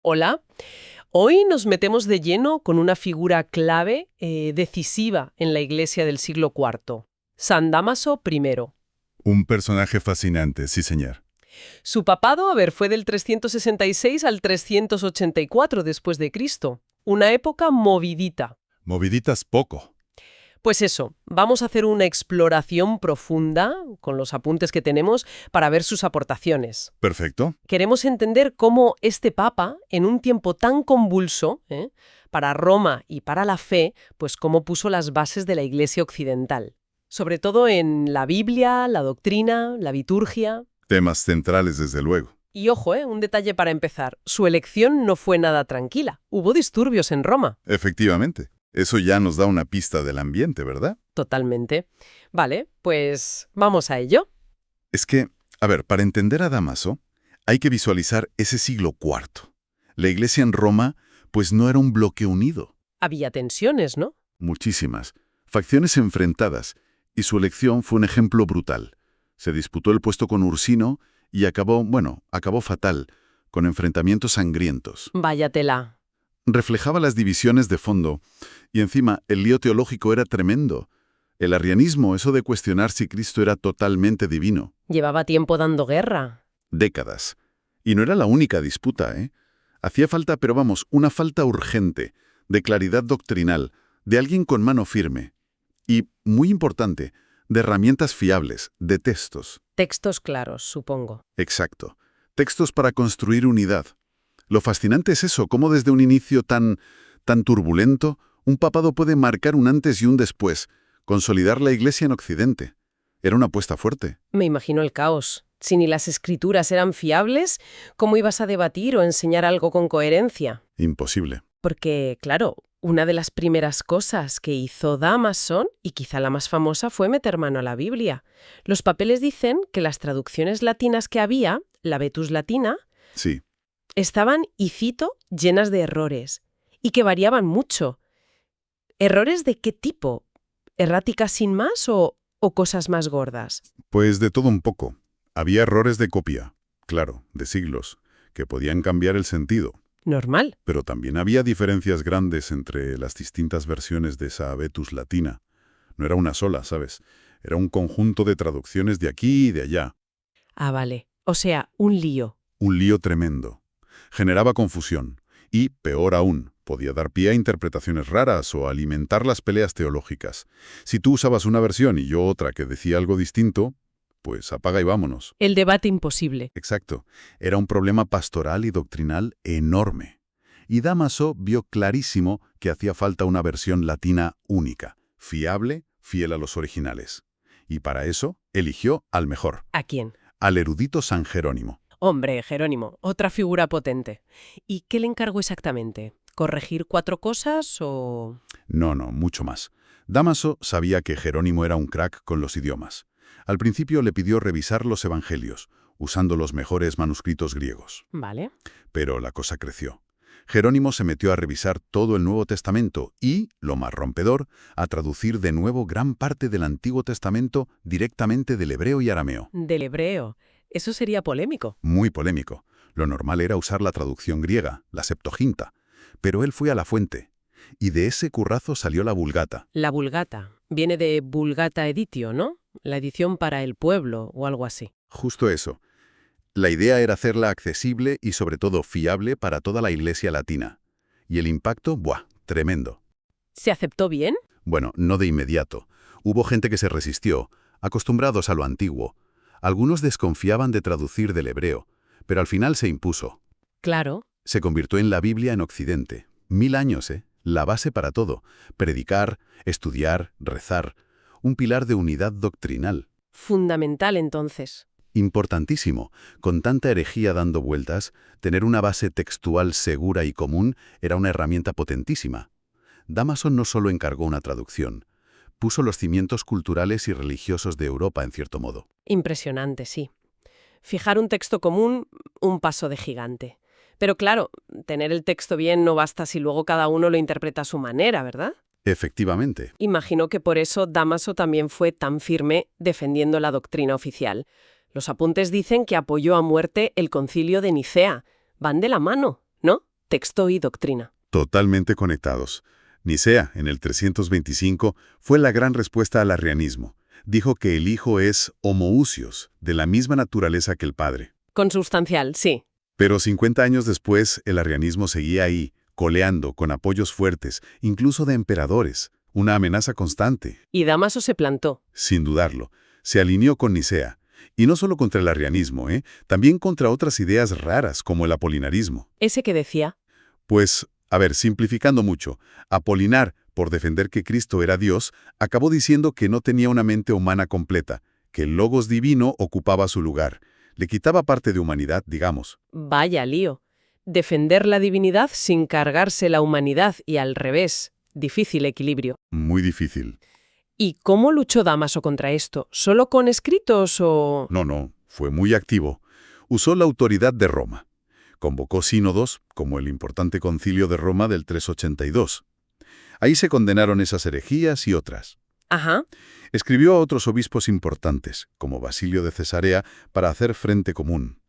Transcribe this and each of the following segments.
Hola, hoy nos metemos de lleno con una figura clave, decisiva en la Iglesia del siglo IV, San Dámaso I. Un personaje fascinante, sí señor. Su papado, fue del 366 al 384 después de Cristo, una época movidita. Moviditas poco. Pues eso, vamos a hacer una exploración profunda, con los apuntes que tenemos, para ver sus aportaciones. Perfecto. Queremos entender cómo este papa, en un tiempo tan convulso, para Roma y para la fe, pues cómo puso las bases de la Iglesia occidental. Sobre todo en la Biblia, la doctrina, la liturgia. Temas centrales, desde luego. Y ojo, un detalle para empezar. Su elección no fue nada tranquila. Hubo disturbios en Roma. Efectivamente. Eso ya nos da una pista del ambiente, ¿verdad? Totalmente. Vale, pues vamos a ello. Es que, a ver, para entender a Dámaso, hay que visualizar ese siglo IV. La iglesia en Roma, pues no era un bloque unido. Había tensiones, ¿no? Muchísimas. Facciones enfrentadas. Y su elección fue un ejemplo brutal. Se disputó el puesto con Ursino y acabó fatal, con enfrentamientos sangrientos. Vaya tela. Reflejaba las divisiones de fondo, y encima el lío teológico era tremendo. El arrianismo, eso de cuestionar si Cristo era totalmente divino. Llevaba tiempo dando guerra. Décadas. Y no era la única disputa, ¿eh? Hacía falta, pero vamos, una falta urgente, de claridad doctrinal, de alguien con mano firme. Y, muy importante, de herramientas fiables, de textos. Textos claros, supongo. Exacto. Textos para construir unidad. Lo fascinante es eso, cómo desde un inicio tan turbulento, un papado puede marcar un antes y un después, consolidar la Iglesia en Occidente. Era una apuesta fuerte. Me imagino el caos. Si ni las escrituras eran fiables, ¿cómo ibas a debatir o enseñar algo con coherencia? Imposible. Porque, claro, una de las primeras cosas que hizo Dámaso, y quizá la más famosa, fue meter mano a la Biblia. Los papeles dicen que las traducciones latinas que había, la Vetus Latina, Sí. estaban, y cito, llenas de errores, y que variaban mucho. ¿Errores de qué tipo? ¿Erráticas sin más o cosas más gordas? Pues de todo un poco. Había errores de copia, claro, de siglos, que podían cambiar el sentido. Normal. Pero también había diferencias grandes entre las distintas versiones de esa Vetus latina. No era una sola, ¿sabes? Era un conjunto de traducciones de aquí y de allá. Ah, vale. O sea, un lío. Un lío tremendo. Generaba confusión. Y, peor aún, podía dar pie a interpretaciones raras o alimentar las peleas teológicas. Si tú usabas una versión y yo otra que decía algo distinto, pues apaga y vámonos. El debate imposible. Exacto. Era un problema pastoral y doctrinal enorme. Y Dámaso vio clarísimo que hacía falta una versión latina única, fiable, fiel a los originales. Y para eso eligió al mejor, ¿A quién? al erudito San Jerónimo. Hombre, Jerónimo, otra figura potente. ¿Y qué le encargó exactamente? ¿Corregir 4 cosas o...? No, mucho más. Dámaso sabía que Jerónimo era un crack con los idiomas. Al principio le pidió revisar los evangelios, usando los mejores manuscritos griegos. Vale. Pero la cosa creció. Jerónimo se metió a revisar todo el Nuevo Testamento y, lo más rompedor, a traducir de nuevo gran parte del Antiguo Testamento directamente del hebreo y arameo. Del hebreo. Eso sería polémico. Muy polémico. Lo normal era usar la traducción griega, la Septuaginta. Pero él fue a la fuente. Y de ese currazo salió la Vulgata. La Vulgata. Viene de Vulgata Editio, ¿no? La edición para el pueblo o algo así. Justo eso. La idea era hacerla accesible y sobre todo fiable para toda la Iglesia latina. Y el impacto, ¡buah!, tremendo. ¿Se aceptó bien? Bueno, no de inmediato. Hubo gente que se resistió, acostumbrados a lo antiguo. Algunos desconfiaban de traducir del hebreo, pero al final se impuso. Claro. Se convirtió en la Biblia en Occidente. 1000 años, ¿eh? La base para todo. Predicar, estudiar, rezar. Un pilar de unidad doctrinal. Fundamental, entonces. Importantísimo. Con tanta herejía dando vueltas, tener una base textual segura y común era una herramienta potentísima. Dámaso no solo encargó una traducción, puso los cimientos culturales y religiosos de Europa, en cierto modo. Impresionante, sí. Fijar un texto común, un paso de gigante. Pero claro, tener el texto bien no basta si luego cada uno lo interpreta a su manera, ¿verdad? Efectivamente. Imagino que por eso Dámaso también fue tan firme defendiendo la doctrina oficial. Los apuntes dicen que apoyó a muerte el concilio de Nicea. Van de la mano, ¿no? texto y doctrina. Totalmente conectados. Nicea, en el 325, fue la gran respuesta al arrianismo. Dijo que el Hijo es homoousios, de la misma naturaleza que el Padre. Consubstancial, sí. Pero 50 años después, el arrianismo seguía ahí, coleando, con apoyos fuertes, incluso de emperadores, una amenaza constante. Y Dámaso se plantó. Sin dudarlo, se alineó con Nicea. Y no solo contra el arrianismo, también contra otras ideas raras, como el apolinarismo. ¿Ese que decía? Pues, a ver, simplificando mucho, Apolinar, por defender que Cristo era Dios, acabó diciendo que no tenía una mente humana completa, que el logos divino ocupaba su lugar. Le quitaba parte de humanidad, digamos. Vaya lío. Defender la divinidad sin cargarse la humanidad y al revés. Difícil equilibrio. Muy difícil. ¿Y cómo luchó Dámaso contra esto? ¿Solo con escritos o...? No, fue muy activo. Usó la autoridad de Roma. Convocó sínodos, como el importante concilio de Roma del 382. Ahí se condenaron esas herejías y otras. Ajá. Escribió a otros obispos importantes, como Basilio de Cesarea, para hacer frente común.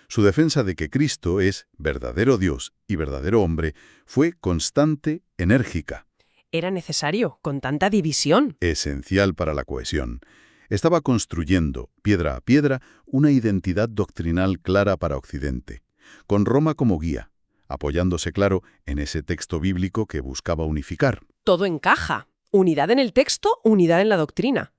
Su defensa de que Cristo es verdadero Dios y verdadero hombre fue constante, enérgica. Era necesario, con tanta división. Esencial para la cohesión. Estaba construyendo, piedra a piedra, una identidad doctrinal clara para Occidente, con Roma como guía, apoyándose, claro, en ese texto bíblico que buscaba unificar. Todo encaja. Unidad en el texto, unidad en la doctrina.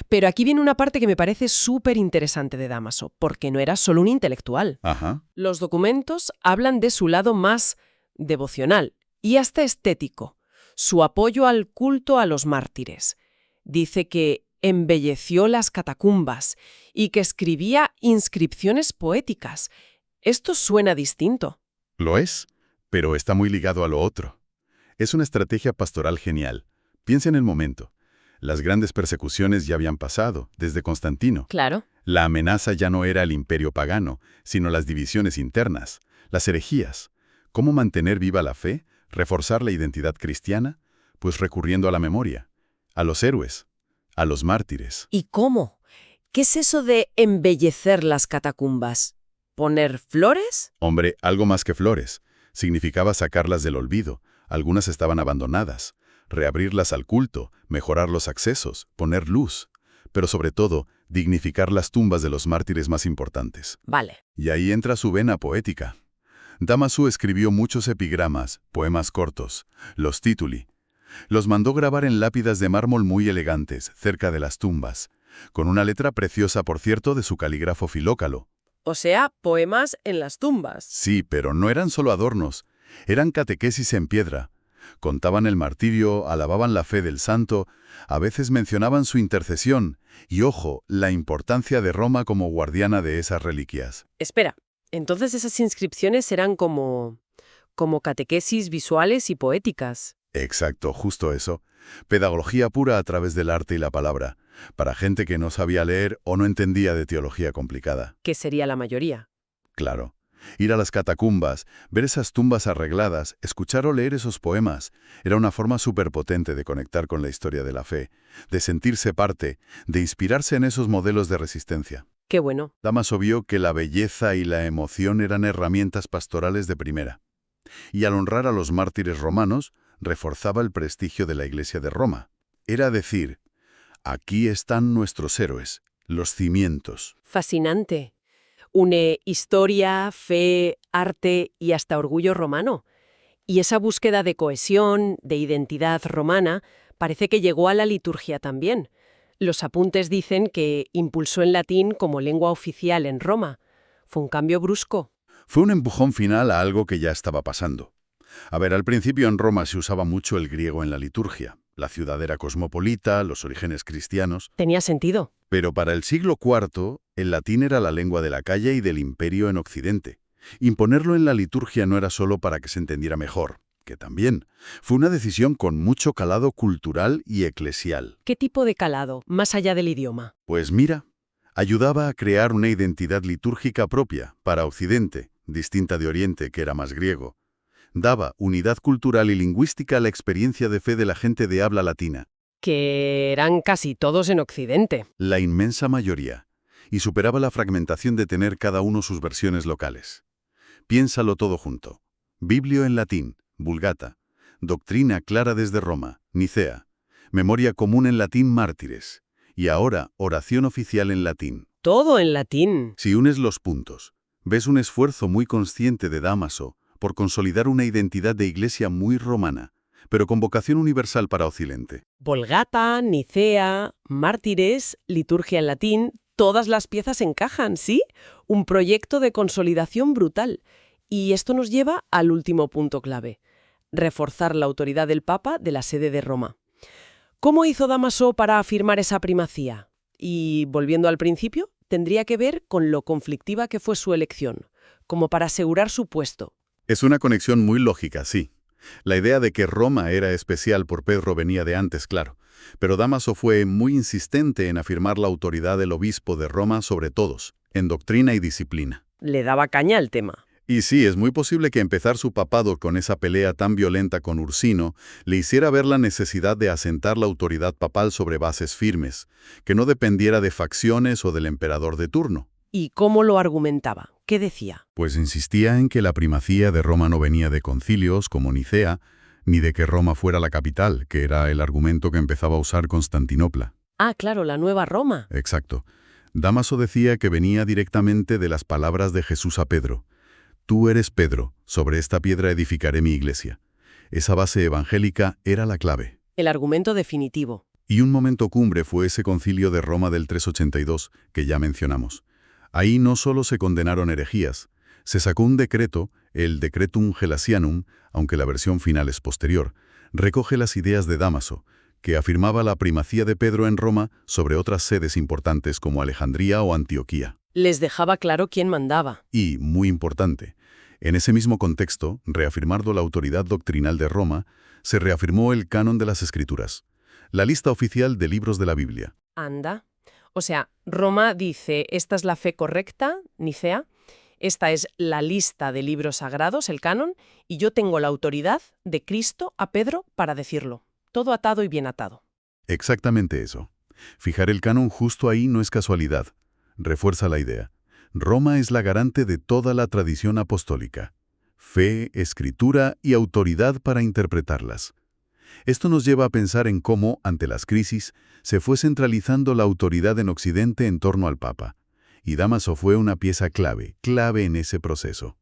Pero aquí viene una parte que me parece súper interesante de Dámaso, porque no era solo un intelectual. Ajá. Los documentos hablan de su lado más devocional y hasta estético, su apoyo al culto a los mártires. Dice que embelleció las catacumbas y que escribía inscripciones poéticas. Esto suena distinto. Lo es, pero está muy ligado a lo otro. Es una estrategia pastoral genial. Piensa en el momento. Las grandes persecuciones ya habían pasado, desde Constantino. Claro. La amenaza ya no era el imperio pagano, sino las divisiones internas, las herejías. ¿Cómo mantener viva la fe? ¿Reforzar la identidad cristiana? Pues recurriendo a la memoria, a los héroes, a los mártires. ¿Y cómo? ¿Qué es eso de embellecer las catacumbas? ¿Poner flores? Hombre, algo más que flores. Significaba sacarlas del olvido. Algunas estaban abandonadas. Reabrirlas al culto, mejorar los accesos, poner luz. Pero sobre todo, dignificar las tumbas de los mártires más importantes. Vale. Y ahí entra su vena poética. Dámaso escribió muchos epigramas, poemas cortos, los tituli. Los mandó grabar en lápidas de mármol muy elegantes, cerca de las tumbas, con una letra preciosa, por cierto, de su calígrafo Filócalo. O sea, poemas en las tumbas. Sí, pero no eran solo adornos, eran catequesis en piedra. Contaban el martirio, alababan la fe del santo, a veces mencionaban su intercesión y, ojo, la importancia de Roma como guardiana de esas reliquias. Espera, entonces esas inscripciones eran como catequesis visuales y poéticas. Exacto, justo eso. Pedagogía pura a través del arte y la palabra, para gente que no sabía leer o no entendía de teología complicada. Que sería la mayoría. Claro. Ir a las catacumbas, ver esas tumbas arregladas, escuchar o leer esos poemas, era una forma superpotente de conectar con la historia de la fe, de sentirse parte, de inspirarse en esos modelos de resistencia. Qué bueno. Dámaso vio que la belleza y la emoción eran herramientas pastorales de primera. Y al honrar a los mártires romanos, reforzaba el prestigio de la Iglesia de Roma. Era decir, aquí están nuestros héroes, los cimientos. Fascinante. Une historia, fe, arte y hasta orgullo romano. Y esa búsqueda de cohesión, de identidad romana, parece que llegó a la liturgia también. Los apuntes dicen que impulsó el latín como lengua oficial en Roma. Fue un cambio brusco. Fue un empujón final a algo que ya estaba pasando. A ver, al principio en Roma se usaba mucho el griego en la liturgia. La ciudad era cosmopolita, los orígenes cristianos. Tenía sentido. Pero para el siglo IV, el latín era la lengua de la calle y del imperio en Occidente. Imponerlo en la liturgia no era solo para que se entendiera mejor, que también. Fue una decisión con mucho calado cultural y eclesial. ¿Qué tipo de calado, más allá del idioma? Pues mira, ayudaba a crear una identidad litúrgica propia para Occidente, distinta de Oriente, que era más griego. Daba unidad cultural y lingüística a la experiencia de fe de la gente de habla latina. Que eran casi todos en Occidente. La inmensa mayoría. Y superaba la fragmentación de tener cada uno sus versiones locales. Piénsalo todo junto. Biblio en latín, Vulgata. Doctrina clara desde Roma, Nicea. Memoria común en latín, Mártires. Y ahora, oración oficial en latín. Todo en latín. Si unes los puntos, ves un esfuerzo muy consciente de Dámaso por consolidar una identidad de iglesia muy romana, pero con vocación universal para Occidente. Vulgata, Nicea, Mártires, liturgia en latín, todas las piezas encajan, ¿sí? Un proyecto de consolidación brutal. Y esto nos lleva al último punto clave: reforzar la autoridad del Papa de la sede de Roma. ¿Cómo hizo Dámaso para afirmar esa primacía? Y, volviendo al principio, tendría que ver con lo conflictiva que fue su elección, como para asegurar su puesto. Es una conexión muy lógica, sí. La idea de que Roma era especial por Pedro venía de antes, claro. Pero Dámaso fue muy insistente en afirmar la autoridad del obispo de Roma sobre todos, en doctrina y disciplina. Le daba caña al tema. Y sí, es muy posible que empezar su papado con esa pelea tan violenta con Ursino le hiciera ver la necesidad de asentar la autoridad papal sobre bases firmes, que no dependiera de facciones o del emperador de turno. ¿Y cómo lo argumentaba? ¿Qué decía? Pues insistía en que la primacía de Roma no venía de concilios como Nicea, ni de que Roma fuera la capital, que era el argumento que empezaba a usar Constantinopla. Ah, claro, la nueva Roma. Exacto. Dámaso decía que venía directamente de las palabras de Jesús a Pedro. Tú eres Pedro, sobre esta piedra edificaré mi iglesia. Esa base evangélica era la clave. El argumento definitivo. Y un momento cumbre fue ese concilio de Roma del 382, que ya mencionamos. Ahí no solo se condenaron herejías, se sacó un decreto, el Decretum Gelasianum, aunque la versión final es posterior, recoge las ideas de Dámaso, que afirmaba la primacía de Pedro en Roma sobre otras sedes importantes como Alejandría o Antioquía. Les dejaba claro quién mandaba. Y, muy importante, en ese mismo contexto, reafirmando la autoridad doctrinal de Roma, se reafirmó el canon de las Escrituras, la lista oficial de libros de la Biblia. Anda. O sea, Roma dice, esta es la fe correcta, Nicea, esta es la lista de libros sagrados, el canon, y yo tengo la autoridad de Cristo a Pedro para decirlo. Todo atado y bien atado. Exactamente eso. Fijar el canon justo ahí no es casualidad. Refuerza la idea. Roma es la garante de toda la tradición apostólica. Fe, escritura y autoridad para interpretarlas. Esto nos lleva a pensar en cómo, ante las crisis, se fue centralizando la autoridad en Occidente en torno al Papa. Y Dámaso fue una pieza clave en ese proceso.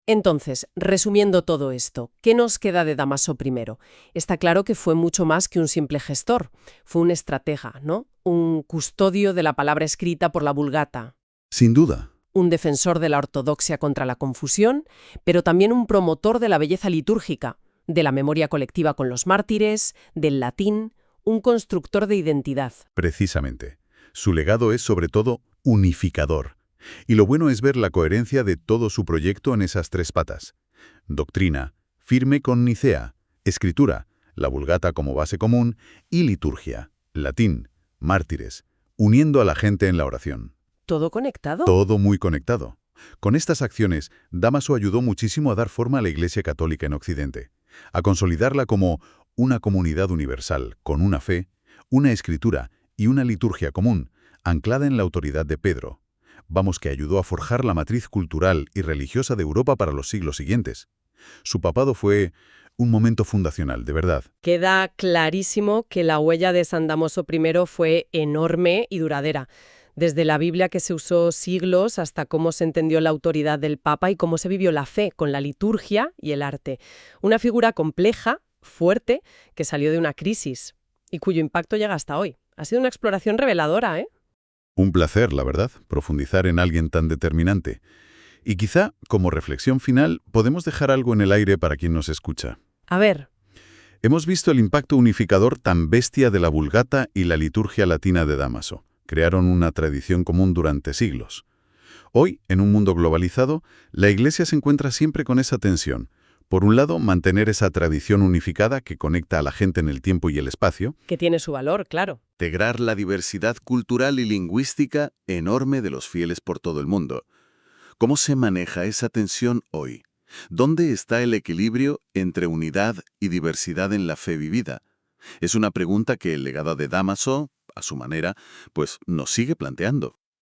Entonces, resumiendo todo esto, ¿qué nos queda de Dámaso I? Está claro que fue mucho más que un simple gestor. Fue un estratega, ¿no? Un custodio de la palabra escrita por la Vulgata. Sin duda. Un defensor de la ortodoxia contra la confusión, pero también un promotor de la belleza litúrgica, de la memoria colectiva con los mártires, del latín, un constructor de identidad. Precisamente. Su legado es, sobre todo, unificador. Y lo bueno es ver la coherencia de todo su proyecto en esas tres patas. Doctrina, firme con Nicea, escritura, la Vulgata como base común, y liturgia, latín, mártires, uniendo a la gente en la oración. ¿Todo conectado? Todo muy conectado. Con estas acciones, Dámaso ayudó muchísimo a dar forma a la Iglesia Católica en Occidente, a consolidarla como una comunidad universal, con una fe, una escritura y una liturgia común, anclada en la autoridad de Pedro. Vamos, que ayudó a forjar la matriz cultural y religiosa de Europa para los siglos siguientes. Su papado fue un momento fundacional, de verdad. Queda clarísimo que la huella de San Dámaso I fue enorme y duradera. Desde la Biblia, que se usó siglos, hasta cómo se entendió la autoridad del Papa y cómo se vivió la fe con la liturgia y el arte. Una figura compleja, fuerte, que salió de una crisis y cuyo impacto llega hasta hoy. Ha sido una exploración reveladora, ¿eh? Un placer, la verdad, profundizar en alguien tan determinante. Y quizá, como reflexión final, podemos dejar algo en el aire para quien nos escucha. A ver. Hemos visto el impacto unificador tan bestia de la Vulgata y la liturgia latina de Dámaso. Crearon una tradición común durante siglos. Hoy, en un mundo globalizado, la Iglesia se encuentra siempre con esa tensión. Por un lado, mantener esa tradición unificada que conecta a la gente en el tiempo y el espacio. Que tiene su valor, claro. Integrar la diversidad cultural y lingüística enorme de los fieles por todo el mundo. ¿Cómo se maneja esa tensión hoy? ¿Dónde está el equilibrio entre unidad y diversidad en la fe vivida? Es una pregunta que el legado de Dámaso, a su manera, pues nos sigue planteando.